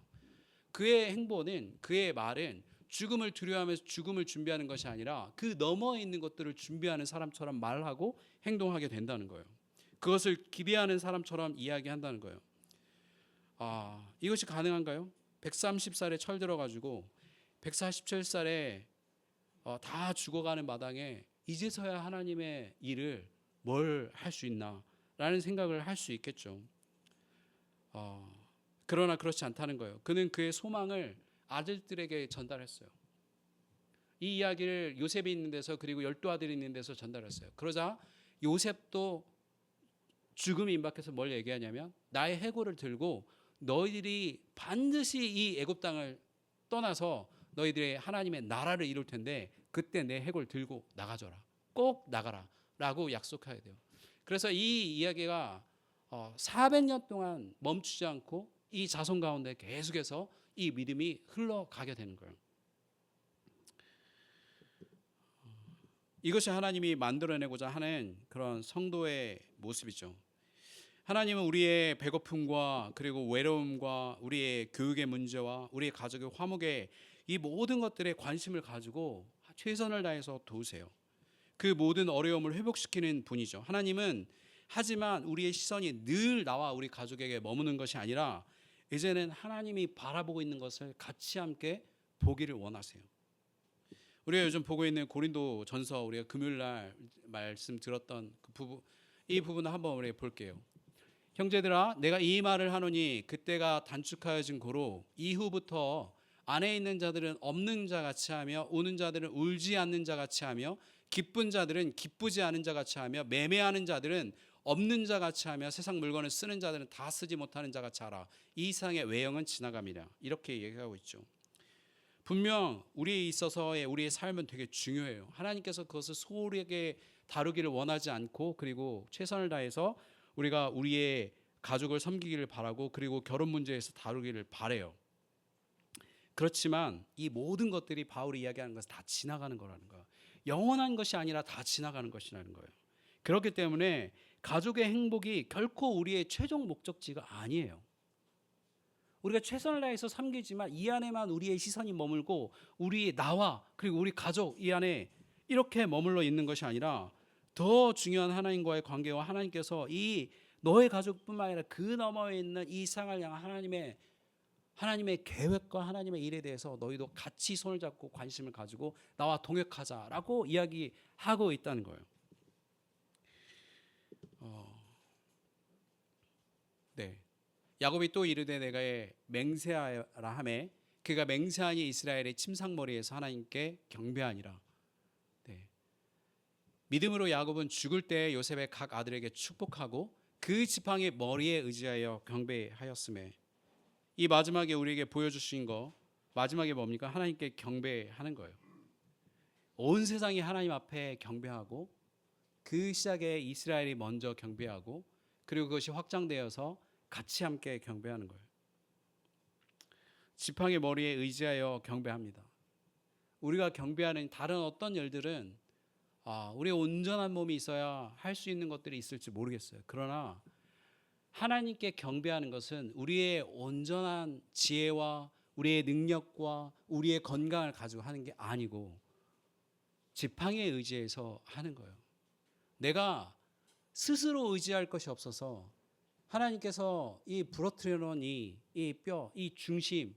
그의 행보는, 그의 말은 죽음을 두려워하면서 죽음을 준비하는 것이 아니라 그 너머에 있는 것들을 준비하는 사람처럼 말하고 행동하게 된다는 거예요. 그것을 기대하는 사람처럼 이야기한다는 거예요. 이것이 가능한가요? 130살에 철들어가지고 147살에 다 죽어가는 마당에 이제서야 하나님의 일을 뭘 할 수 있나 라는 생각을 할 수 있겠죠. 그러나 그렇지 않다는 거예요. 그는 그의 소망을 아들들에게 전달했어요. 이 이야기를 요셉이 있는 데서, 그리고 12아들이 있는 데서 전달했어요. 그러자 요셉도 죽음이 임박해서 뭘 얘기하냐면, 나의 해골을 들고 너희들이 반드시 이 애굽 땅을 떠나서 너희들의 하나님의 나라를 이룰 텐데 그때 내 해골 들고 나가줘라, 꼭 나가라 라고 약속하게 돼요. 그래서 이 이야기가 400년 동안 멈추지 않고 이 자손 가운데 계속해서 이 믿음이 흘러가게 되는 거예요. 이것이 하나님이 만들어내고자 하는 그런 성도의 모습이죠. 하나님은 우리의 배고픔과 그리고 외로움과 우리의 교육의 문제와 우리의 가족의 화목에 이 모든 것들에 관심을 가지고 최선을 다해서 도우세요. 그 모든 어려움을 회복시키는 분이죠. 하나님은 하지만 우리의 시선이 늘 나와 우리 가족에게 머무는 것이 아니라 이제는 하나님이 바라보고 있는 것을 같이 함께 보기를 원하세요. 우리가 요즘 보고 있는 고린도 전서, 우리가 금요일날 말씀 들었던 이 부분을 한번 우리 볼게요. 형제들아, 내가 이 말을 하노니 그때가 단축하여진 고로 이후부터 안에 있는 자들은 없는 자 같이 하며 우는 자들은 울지 않는 자 같이 하며 기쁜 자들은 기쁘지 않은 자 같이 하며 매매하는 자들은 없는 자 같이 하며 세상 물건을 쓰는 자들은 다 쓰지 못하는 자 같이 하라. 이 세상의 외형은 지나감이라. 이렇게 얘기하고 있죠. 분명 우리에 있어서의 우리의 삶은 되게 중요해요. 하나님께서 그것을 소홀하게 다루기를 원하지 않고, 그리고 최선을 다해서 우리가 우리의 가족을 섬기기를 바라고, 그리고 결혼 문제에서 다루기를 바래요. 그렇지만 이 모든 것들이 바울이 이야기하는 것은 다 지나가는 거라는 거예요. 영원한 것이 아니라 다 지나가는 것이라는 거예요. 그렇기 때문에 가족의 행복이 결코 우리의 최종 목적지가 아니에요. 우리가 최선을 다해서 섬기지만 이 안에만 우리의 시선이 머물고 우리 나와 그리고 우리 가족 이 안에 이렇게 머물러 있는 것이 아니라 더 중요한 하나님과의 관계와 하나님께서 이 너의 가족뿐만 아니라 그 너머에 있는 이 세상을 향한 하나님의 계획과 하나님의 일에 대해서 너희도 같이 손을 잡고 관심을 가지고 나와 동역하자라고 이야기하고 있다는 거예요. 네. 야곱이 또 이르되 내가 맹세하라 하매 그가 맹세하니 이스라엘의 침상머리에서 하나님께 경배하니라. 네. 믿음으로 야곱은 죽을 때 요셉의 각 아들에게 축복하고 그 지팡이 머리에 의지하여 경배하였음에, 이 마지막에 우리에게 보여주신 거 마지막에 뭡니까? 하나님께 경배하는 거예요. 온 세상이 하나님 앞에 경배하고 그 시작에 이스라엘이 먼저 경배하고 그리고 그것이 확장되어서 같이 함께 경배하는 거예요. 지팡이 머리에 의지하여 경배합니다. 우리가 경배하는 다른 어떤 일들은 우리의 온전한 몸이 있어야 할 수 있는 것들이 있을지 모르겠어요. 그러나 하나님께 경배하는 것은 우리의 온전한 지혜와 우리의 능력과 우리의 건강을 가지고 하는 게 아니고 지팡이에 의지해서 하는 거예요. 내가 스스로 의지할 것이 없어서 하나님께서 이 부러뜨려 놓은 이 뼈, 이 중심,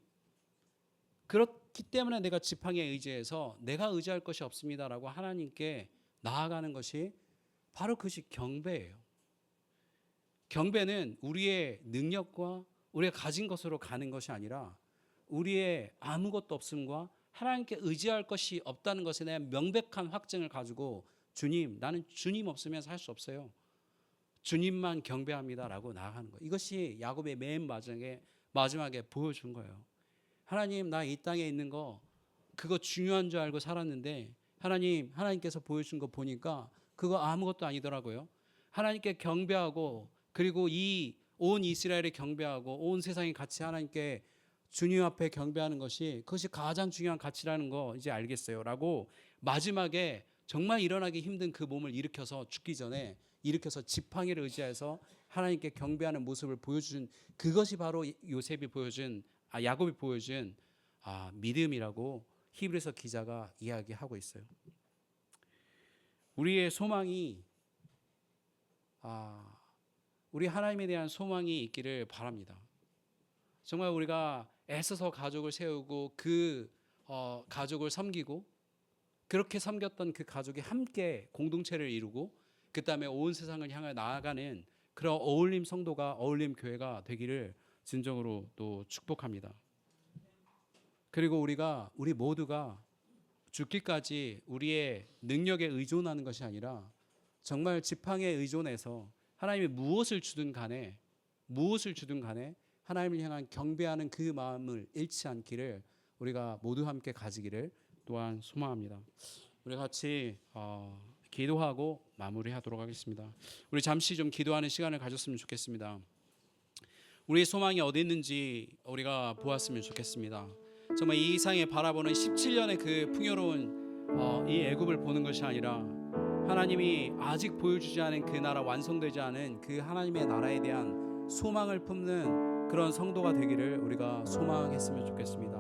그렇기 때문에 내가 지팡이에 의지해서 내가 의지할 것이 없습니다라고 하나님께 나아가는 것이 바로 그것이 경배예요. 경배는 우리의 능력과 우리가 가진 것으로 가는 것이 아니라 우리의 아무것도 없음과 하나님께 의지할 것이 없다는 것에 대한 명백한 확증을 가지고 주님, 나는 주님 없으면 살 수 없어요. 주님만 경배합니다라고 나아가는 거예요. 이것이 야곱의 맨 마지막에 보여준 거예요. 하나님, 나 이 땅에 있는 거 그거 중요한 줄 알고 살았는데 하나님께서 보여준 거 보니까 그거 아무것도 아니더라고요. 하나님께 경배하고 그리고 이 온 이스라엘에 경배하고 온 세상이 같이 하나님께 주님 앞에 경배하는 것이 그것이 가장 중요한 가치라는 거 이제 알겠어요 라고 마지막에 정말 일어나기 힘든 그 몸을 일으켜서 죽기 전에 일으켜서 지팡이를 의지해서 하나님께 경배하는 모습을 보여준, 그것이 바로 야곱이 보여준 믿음이라고 히브리서 기자가 이야기하고 있어요. 우리의 소망이 우리 하나님에 대한 소망이 있기를 바랍니다. 정말 우리가 애써서 가족을 세우고 그 가족을 섬기고 그렇게 섬겼던 그 가족이 함께 공동체를 이루고 그 다음에 온 세상을 향해 나아가는 그런 어울림 성도가, 어울림 교회가 되기를 진정으로 또 축복합니다. 그리고 우리 모두가 죽기까지 우리의 능력에 의존하는 것이 아니라 정말 지팡이에 의존해서 하나님이 무엇을 주든 간에 하나님을 향한 경배하는 그 마음을 잃지 않기를 우리가 모두 함께 가지기를 또한 소망합니다. 우리 같이 기도하고 마무리하도록 하겠습니다. 우리 잠시 좀 기도하는 시간을 가졌으면 좋겠습니다. 우리의 소망이 어디 있는지 우리가 보았으면 좋겠습니다. 정말 이 이상에 바라보는 17년의 그 풍요로운 이 애굽을 보는 것이 아니라 하나님이 아직 보여주지 않은 그 나라, 완성되지 않은 그 하나님의 나라에 대한 소망을 품는 그런 성도가 되기를 우리가 소망했으면 좋겠습니다.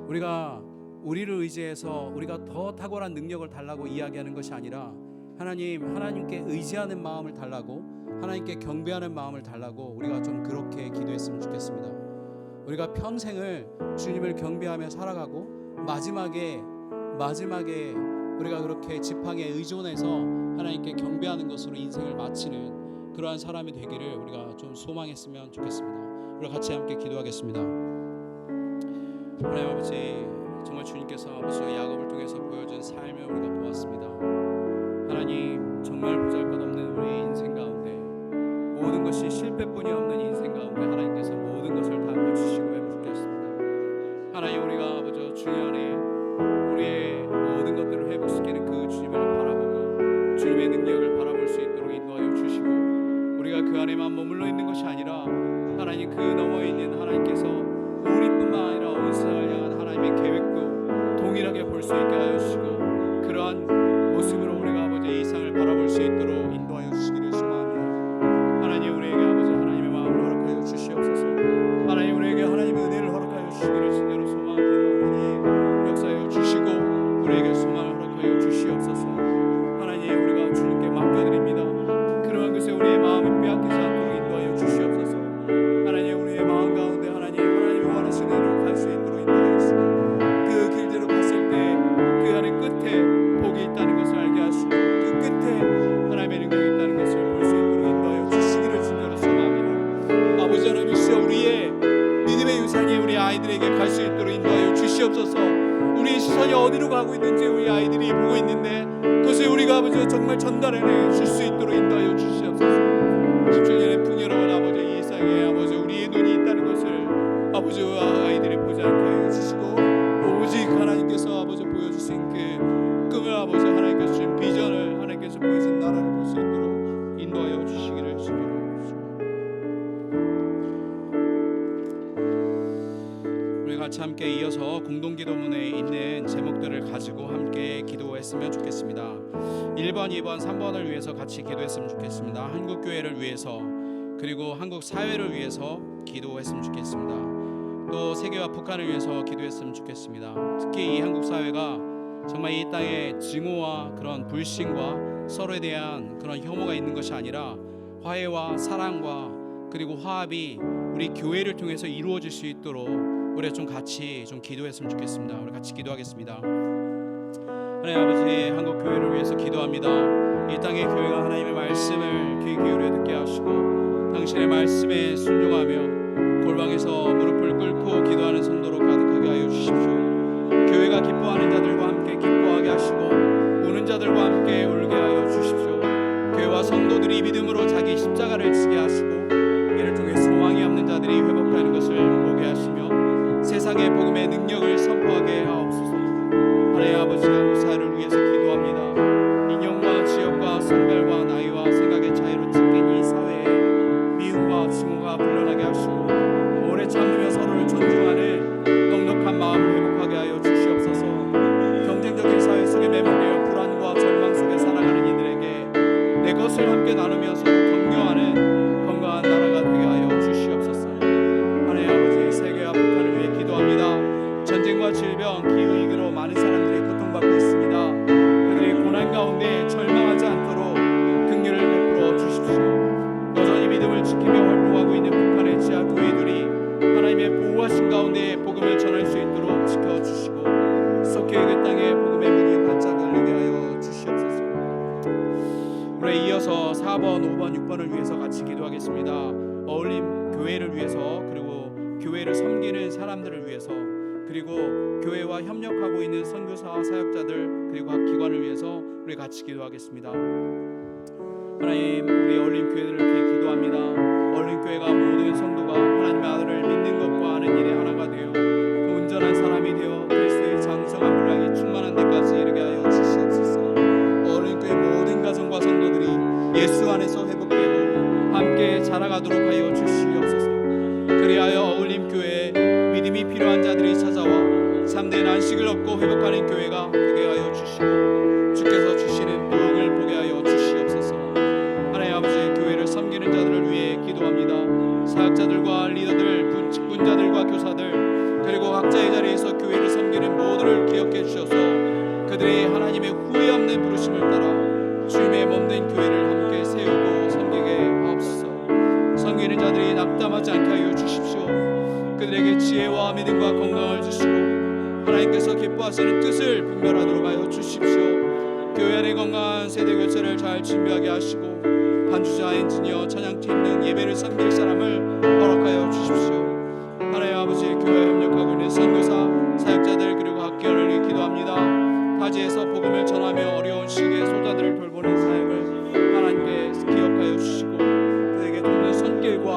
우리가 우리를 의지해서 우리가 더 탁월한 능력을 달라고 이야기하는 것이 아니라 하나님께 의지하는 마음을 달라고, 하나님께 경배하는 마음을 달라고 우리가 좀 그렇게 기도했으면 좋겠습니다. 우리가 평생을 주님을 경배하며 살아가고 마지막에 우리가 그렇게 지팡이에 의존해서 하나님께 경배하는 것으로 인생을 마치는 그러한 사람이 되기를 우리가 좀 소망했으면 좋겠습니다. 우리 같이 함께 기도하겠습니다. 하나님 아버지, 정말 주님께서 아버지 야곱을 통해서 보여준 삶을 우리가 보았습니다. 하나님, 정말 보잘것없는 우리 인생 가운데 모든 것이 실패뿐이 없는 인생 가운데 하나님께서 모든 것을 다 고치시고 회복시켰습니다. 하나님, 우리가 아버지 주님 안에 우리의 모든 것들을 회복시키는 그 주님을 바라보고 주님의 능력을 바라볼 수 있도록 인도하여 주시고, 우리가 그 안에만 머물러 있는 것이 아니라 하나님 그 너머에 있는 하나님께서 우리뿐만 아니라 온 세상을 향한 하나님의 계획도 동일하게 볼 수 있게 하여 주시고, 그러한 모습으로 우리가 아버지 이 세상을 바라볼 수 있도록 인도하여 주시기를 소망합니다. 하나님, 우리에게 아버지 하나님의 마음을 허락하여 주시옵소서. 하나님, 우리에게 하나님의 은혜를 허락하여 주시기를 진짜로 소망합니다. 하나님, 역사하여 주시고 우리에게 소망을 허락하여 주시옵소서. 하나님, 우리가 주님께 맡겨드립니다. 그러한 것에 우리의 마음을 빼앗기지 않도록 인도하여 주시옵소서. 하나님, 우리의 세상이 어디로 가고 있는지 우리 아이들이 보고 있는데 그것을 우리가 아버지 정말 전달해 줄 수 있도록 인도하여 주시옵소서. 17년의 풍요로운 아버지 이 세상에 아버지 우리의 눈이 있다는 것을 아버지와 아이들이 보지 않게 하여 주시고 오직 하나님께서 아버지 보여주신 그 꿈을 아버지 하나님께서 주신 비전을 하나님께서 보여준 나라를 볼 수 있도록 인도하여 주시기를 주기로 같이 함께 이어서 공동기도문에 있는 제목들을 가지고 함께 기도했으면 좋겠습니다. 1번, 2번, 3번을 위해서 같이 기도했으면 좋겠습니다. 한국교회를 위해서 그리고 한국 사회를 위해서 기도했으면 좋겠습니다. 또 세계와 북한을 위해서 기도했으면 좋겠습니다. 특히 이 한국 사회가 정말 이 땅에 증오와 그런 불신과 서로에 대한 그런 혐오가 있는 것이 아니라 화해와 사랑과 그리고 화합이 우리 교회를 통해서 이루어질 수 있도록 우리 좀 같이 좀 기도했으면 좋겠습니다. 우리 같이 기도하겠습니다. 하나님 아버지, 한국 교회를 위해서 기도합니다. 이 땅의 교회가 하나님의 말씀을 귀 기울여 듣게 하시고 당신의 말씀에 순종하며 골방에서 무릎을 꿇고 기도하는 성도로 가득하게 하여 주십시오. 교회가 기뻐하는 자들과 함께 기뻐하게 하시고 우는 자들과 함께 울게 하여 주십시오. 교회와 성도들이 믿음으로 자기 십자가를 지게 하시고 이를 통해 소망이 없는 자들이 회복하는 것을 보게 하시며 세상의 복음의 능력을 선포하게 하옵소서. 하나님 아버지, 한국 사회를 위해서 기도합니다. 인종과 지역과 성별과 나이와 생각의 차이로 찢긴 이 사회에 미움과 증오가 물러나게 하시고 오래 참으며 서로를 존중하는 넉넉한 마음을 회복하게 하여 주시옵소서. 경쟁적인 사회 속에 매몰되어 불안과 절망 속에 살아가는 이들에게 내 것을 함께 나누며 서로 격려하는 건강한 나라가 되게 하여 주시옵소서. 하나님 아버지, 세계와 북한을 위해 기도합니다. 전쟁과 질병, 기후위기로 많은 사람들이 고통받고 있습니다. 그들의 고난 가운데 절망하지 않도록 긍휼을 베풀어 주십시오. 여전히 믿음을 지키며 활동하고 있는 북한의 지하 교회들이 하나님의 보호하신 가운데 복음을 전할 수 있도록 지켜주시고 속히 그 땅에 복음의 문이 활짝 열리게 하여 주시옵소서. 우리 이어서 4번, 5번, 6번을 위해서 같이 기도하겠습니다. 어울림 교회를 위해서 그리고 교회를 섬기는 사람들을 위해서 그리고 교회와 협력하고 있는 선교사 사역자들 그리고 각 기관을 위해서 우리 같이 기도하겠습니다. 하나님, 우리 어울림 교회들을 위해 기도합니다. 어울림 교회가 모든 성도가 하나님의 아들을 믿는 것과 아는 일에 하나가 되어 그 온전한 사람이 되어 그리스도의 장성한 분량이 충만한 데까지 이르게 하여 주시옵소서. 어울림 교회 모든 가정과 성도들이 예수 안에서 회복되고 함께 자라가도록 하여 주시옵소서. 그리하여 어울림 교회에 믿음이 필요한 자들이 찾아와 참된 안식을 얻고 회복하는 교회가 되게 하여 주시고 주께서 주시는 부흥을 보게 하여 주시옵소서. 하나님 아버지, 교회를 섬기는 자들을 위해 기도합니다. 사역자들과 리더들, 직분자들과 교사들 그리고 각자의 자리에서 교회를 섬기는 모두를 기억해 주셔서 그들이 하나님의 후회 없는 부르심을 따라 주님의 몸된 교회를 함께 세우고 섬기게 하옵소서. 섬기는 자들이 낙담하지 않게 하여 주십시오. 그들에게 지혜와 믿음과 건강을 주시고 하나님께서 기뻐하시는 뜻을 분별하도록 하여 주십시오. 교회 안의 건강한 세대 교체를 잘 준비하게 하시고 반주자, 엔지니어, 찬양팀 등 예배를 섬길 사람을 허락하여 주십시오. 하나님 아버지, 교회에 협력하고 있는 선교사, 사역자들 그리고 학교를 위해 기도합니다. 타지에서 복음을 전하며 어려운 시기에 소자들을 돌보는 사역을 하나님께 기억하여 주시고 그들에게 돕는 손길과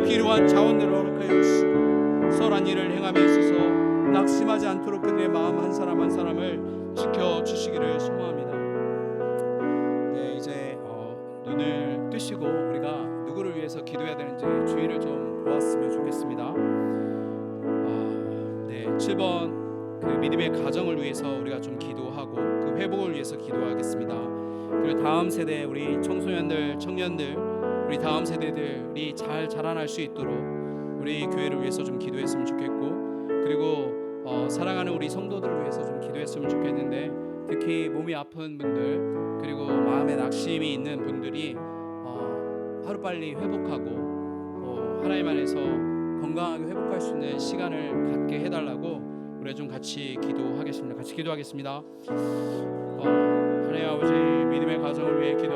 필요한 자원들을 허락하여 주시고 선한 일을 행함에 있어서 낙심하지 않도록 그들의 마음 한 사람 한 사람을 지켜주시기를 소망합니다. 네, 이제 눈을 뜨시고 우리가 누구를 위해서 기도해야 되는지 주의를 좀 보았으면 좋겠습니다. 네, 7번 그 믿음의 가정을 위해서 우리가 좀 기도하고 그 회복을 위해서 기도하겠습니다. 그리고 다음 세대 우리 청소년들, 청년들, 우리 다음 세대들이 잘 자라날 수 있도록 우리 교회를 위해서 좀 기도했으면 좋겠고 그리고 사랑하는 우리 성도들을 위해서 좀 기도했으면 좋겠는데 특히 몸이 아픈 분들 그리고 마음에 낙심이 있는 분들이 하루빨리 회복하고 하나님 안에서 건강하게 회복할 수 있는 시간을 갖게 해달라고 우리 좀 같이 기도하겠습니다. 같이 기도하겠습니다. 하나님 아버지, 믿음의 가정을 위해 기도